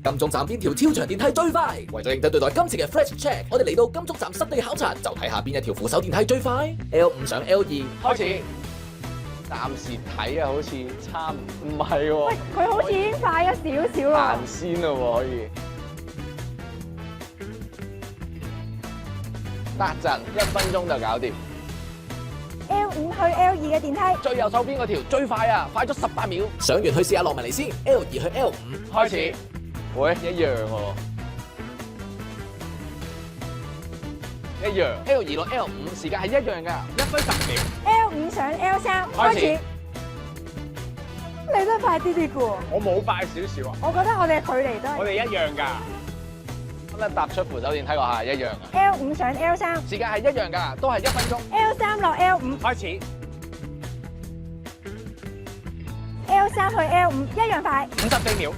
金鐘站邊條超長電梯最快？為咗認真對待今次嘅 Flash Check，我哋嚟到金鐘站實地考察，就睇下邊一條扶手電梯最快。L5 上 L2，開始。暫時睇啊，好似差唔係喎。喂，佢好似已經快咗少少啦。行先啦喎，可以。得陣，1分鐘就搞掂。L5 去 L2 嘅電梯，最右手邊嗰條最快啊，快咗18秒。上完去試下落埋嚟先。L2 去 L5，開始。喂，一樣喎。一樣。L2 落 L5 時間係一樣㗎，1分10秒。L5 上 L3，開始。你都快啲啲嘅喎。我冇快少少啊。我覺得我哋嘅距離都係。我哋一樣㗎。咁咧踏出扶手電梯嗰下係一樣㗎。L5 上 L3，時間係一樣㗎，都係1分鐘。L3 落 L5，開始。L3 去 L5 一樣快。 54秒。